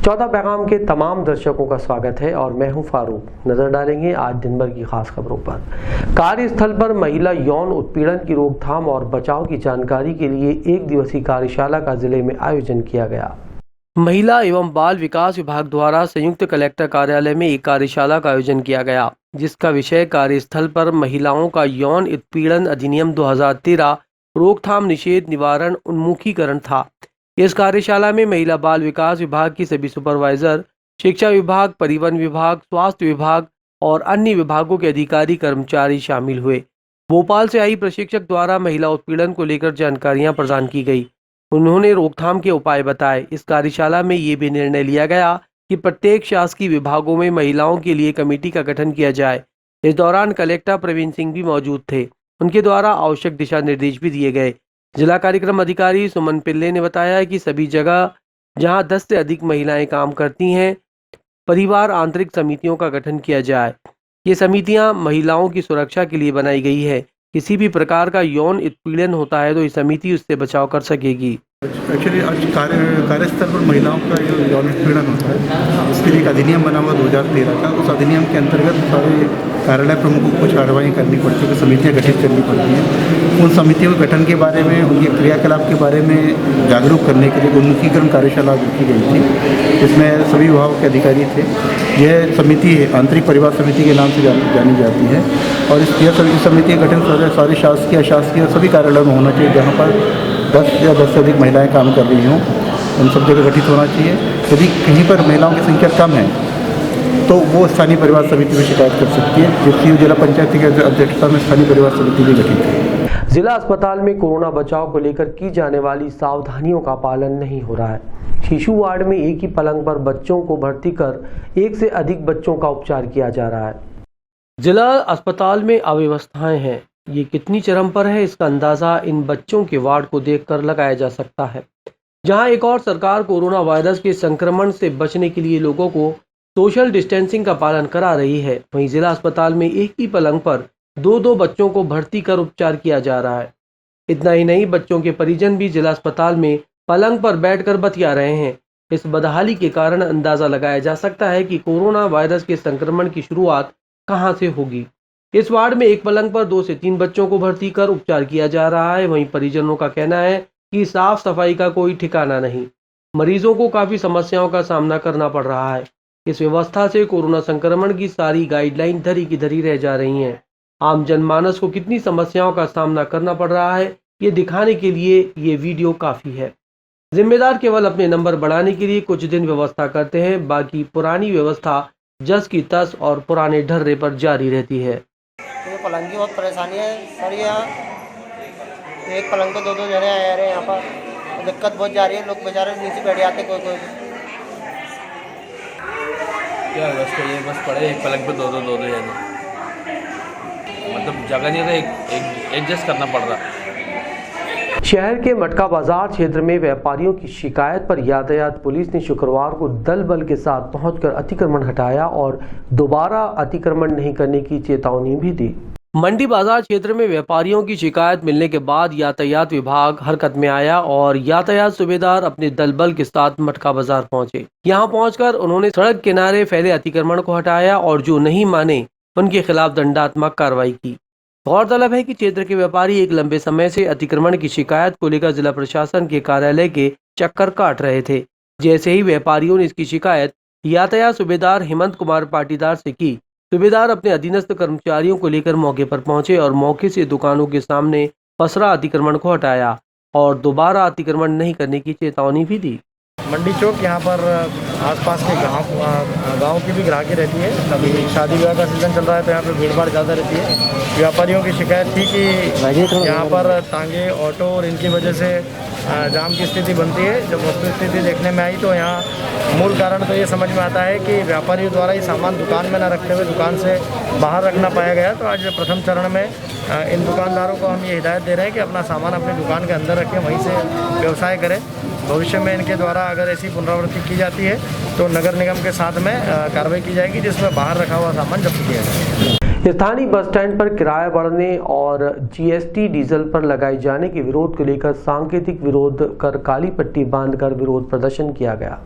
14 पैगाम के तमाम दर्शकों का स्वागत है और मैं हूं फारूक। नजर डालेंगे आज दिन भर की खास खबरों पर। कार्यस्थल पर महिला यौन उत्पीड़न की रोकथाम और बचाव की जानकारी के लिए एक दिवसीय कार्यशाला का जिले में आयोजन किया गया। महिला एवं बाल विकास विभाग द्वारा संयुक्त कलेक्टर कार्यालय में एक कार्यशाला का आयोजन किया गया, जिसका विषय कार्यस्थल पर महिलाओं का यौन उत्पीड़न अधिनियम 2013 रोकथाम, निषेध, निवारण, उन्मुखीकरण था। इस कार्यशाला में महिला बाल विकास विभाग की सभी सुपरवाइजर, शिक्षा विभाग, परिवहन विभाग, स्वास्थ्य विभाग और अन्य विभागों के अधिकारी कर्मचारी शामिल हुए। भोपाल से आई प्रशिक्षक द्वारा महिला उत्पीड़न को लेकर जानकारियां प्रदान की गई। उन्होंने रोकथाम के उपाय बताए। इस कार्यशाला में ये भी निर्णय लिया गया कि प्रत्येक शासकीय विभागों में महिलाओं के लिए कमेटी का गठन किया जाए। इस दौरान कलेक्टर प्रवीण सिंह भी मौजूद थे। उनके द्वारा आवश्यक दिशा निर्देश भी दिए गए। जिला कार्यक्रम अधिकारी सुमन पिल्ले ने बताया कि सभी जगह जहां 10 से अधिक महिलाएं काम करती हैं, परिवार आंतरिक समितियों का गठन किया जाए। ये समितियां महिलाओं की सुरक्षा के लिए बनाई गई है। किसी भी प्रकार का यौन उत्पीड़न होता है तो ये समिति उससे बचाव कर सकेगी। एक्चुअली आज कार्यस्थल पर महिलाओं का जो यौन उत्पीड़न होता है, उसके लिए एक अधिनियम बना हुआ 2013 का। उस अधिनियम के अंतर्गत सारे कार्यालय प्रमुखों को कुछ कार्रवाई करनी पड़ती है, समितियाँ गठित करनी पड़ती हैं। उन समितियों के गठन के बारे में, उनके क्रियाकलाप के बारे में जागरूक करने के लिए उन्मुखीकरण कार्यशाला की गई थी, जिसमें सभी विभागों के अधिकारी थे। यह समिति आंतरिक परिवार समिति के नाम से जानी जाती है और इस समिति का गठन सारे शासकीय, अशासकीय सभी कार्यालयों में होना चाहिए। जहाँ पर 10 या 10 से अधिक महिलाएं काम कर रही हों, उन सब जगह गठित होना चाहिए। यदि कहीं पर महिलाओं की संख्या कम है तो वो स्थानीय परिवार समिति में शिकायत कर सकती है, जिसकी जिला पंचायत की अध्यक्षता में स्थानीय परिवार समिति भी गठित है। जिला अस्पताल में कोरोना बचाव को लेकर की जाने वाली सावधानियों का पालन नहीं हो रहा है। शिशु वार्ड में एक ही पलंग पर बच्चों को भर्ती कर एक से अधिक बच्चों का उपचार किया जा रहा है। जिला अस्पताल में अव्यवस्थाएं हैं। ये कितनी चरम पर है, इसका अंदाजा इन बच्चों के वार्ड को देखकर लगाया जा सकता है। जहां एक और सरकार कोरोना वायरस के संक्रमण से बचने के लिए लोगों को सोशल डिस्टेंसिंग का पालन करा रही है, वहीं जिला अस्पताल में एक ही पलंग पर 2-2 बच्चों को भर्ती कर उपचार किया जा रहा है। इतना ही नहीं, बच्चों के परिजन भी जिला अस्पताल में पलंग पर बैठकर बतिया रहे हैं। इस बदहाली के कारण अंदाजा लगाया जा सकता है कि कोरोना वायरस के संक्रमण की शुरुआत कहां से होगी। इस वार्ड में एक पलंग पर 2 से 3 बच्चों को भर्ती कर उपचार किया जा रहा है। वहीं परिजनों का कहना है कि साफ सफाई का कोई ठिकाना नहीं। मरीजों को काफी समस्याओं का सामना करना पड़ रहा है। इस व्यवस्था से कोरोना संक्रमण की सारी गाइडलाइन धरी की धरी रह जा रही हैं। आम जनमानस को कितनी समस्याओं का सामना करना पड़ रहा है, ये दिखाने के लिए ये वीडियो काफी है। जिम्मेदार केवल अपने नंबर बढ़ाने के लिए कुछ दिन व्यवस्था करते हैं, बाकी पुरानी व्यवस्था जस की तस और पुराने ढर्रे पर जारी रहती है। ये पलंग की बहुत परेशानी है सर। यहाँ एक पलंग पे 2-2 जने आ रहे हैं, यहाँ पर दिक्कत बहुत जा रही है। लोग बेचारे नीचे बैठ जाते कोई क्या व्यवस्था ये बस पड़े एक पलंग पे 2-2 जने, मतलब जगह नहीं तो एडजस्ट करना पड़ रहा। शहर के मटका बाजार क्षेत्र में व्यापारियों की शिकायत पर यातायात पुलिस ने शुक्रवार को दल बल के साथ पहुंचकर अतिक्रमण हटाया और दोबारा अतिक्रमण नहीं करने की चेतावनी भी दी। मंडी बाजार क्षेत्र में व्यापारियों की शिकायत मिलने के बाद यातायात विभाग हरकत में आया और यातायात सूबेदार अपने दल बल के साथ मटका बाजार पहुंचे। यहां पहुंचकर उन्होंने सड़क किनारे फैले अतिक्रमण को हटाया और जो नहीं माने उनके खिलाफ दंडात्मक कार्रवाई की। गौरतलब है कि क्षेत्र के व्यापारी एक लंबे समय से अतिक्रमण की शिकायत को लेकर जिला प्रशासन के कार्यालय के चक्कर काट रहे थे। जैसे ही व्यापारियों ने इसकी शिकायत यातायात सूबेदार हेमंत कुमार पाटीदार से की, सूबेदार अपने अधीनस्थ कर्मचारियों को लेकर मौके पर पहुंचे और मौके से दुकानों के सामने पसरा अतिक्रमण को हटाया और दोबारा अतिक्रमण नहीं करने की चेतावनी भी दी। मंडी चौक यहाँ पर आसपास के गांव की भी ग्राहकी रहती है। अभी शादी विवाह का सीज़न चल रहा है तो यहाँ पर भीड़ भाड़ ज़्यादा रहती है। व्यापारियों की शिकायत थी कि यहाँ पर टांगे, ऑटो और इनकी वजह से जाम की स्थिति बनती है। जब वस्तु स्थिति देखने में आई तो यहाँ मूल कारण तो ये समझ में आता है कि व्यापारियों द्वारा ये सामान दुकान में न रखते हुए दुकान से बाहर रखना पाया गया। तो आज प्रथम चरण में इन दुकानदारों को हम ये हिदायत दे रहे हैं कि अपना सामान अपनी दुकान के अंदर रखें, वहीं से व्यवसाय करें। भविष्य में इनके द्वारा अगर ऐसी पुनरावृत्ति की जाती है तो नगर निगम के साथ में कार्रवाई की जाएगी, जिसमें बाहर रखा हुआ सामान जब्त किया जाएगा। स्थानीय बस स्टैंड पर किराया बढ़ने और जीएसटी डीजल पर लगाए जाने के विरोध को लेकर सांकेतिक विरोध कर काली पट्टी बांधकर विरोध प्रदर्शन किया गया।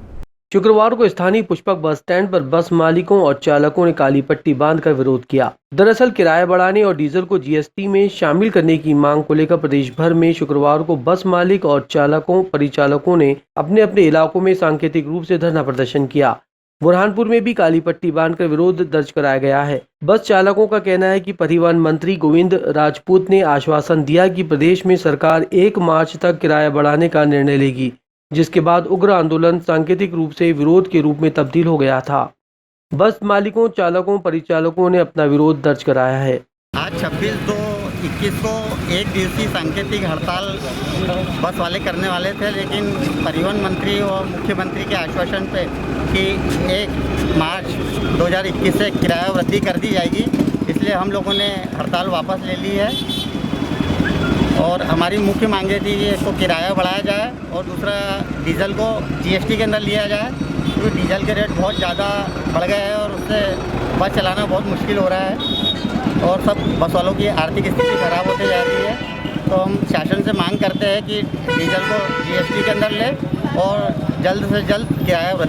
शुक्रवार को स्थानीय पुष्पक बस स्टैंड पर बस मालिकों और चालकों ने काली पट्टी बांधकर विरोध किया। दरअसल किराया बढ़ाने और डीजल को जीएसटी में शामिल करने की मांग को लेकर प्रदेश भर में शुक्रवार को बस मालिक और चालकों परिचालकों ने अपने अपने इलाकों में सांकेतिक रूप से धरना प्रदर्शन किया। बुरहानपुर में भी काली पट्टी बांधकर विरोध दर्ज कराया गया है। बस चालकों का कहना है कि परिवहन मंत्री गोविंद राजपूत ने आश्वासन दिया कि प्रदेश में सरकार 1 मार्च तक किराया बढ़ाने का निर्णय लेगी, जिसके बाद उग्र आंदोलन सांकेतिक रूप से विरोध के रूप में तब्दील हो गया था। बस मालिकों, चालकों, परिचालकों ने अपना विरोध दर्ज कराया है। आज 26/2/21 को एक दिवसीय सांकेतिक हड़ताल बस वाले करने वाले थे, लेकिन परिवहन मंत्री और मुख्यमंत्री के आश्वासन पे कि 1 मार्च 2021 से किराया वृद्धि कर दी जाएगी, इसलिए हम लोगों ने हड़ताल वापस ले ली है। और हमारी मुख्य मांगे थी कि इसको किराया बढ़ाया जाए और दूसरा डीजल को जीएसटी के अंदर लिया जाए, क्योंकि डीजल के रेट बहुत ज़्यादा बढ़ गए हैं और उससे बस चलाना बहुत मुश्किल हो रहा है और सब बस वालों की आर्थिक स्थिति खराब होती जा रही है। तो हम शासन से मांग करते हैं कि डीजल को जीएसटी के अंदर ले और जल्द से जल्द किराया वृद्धि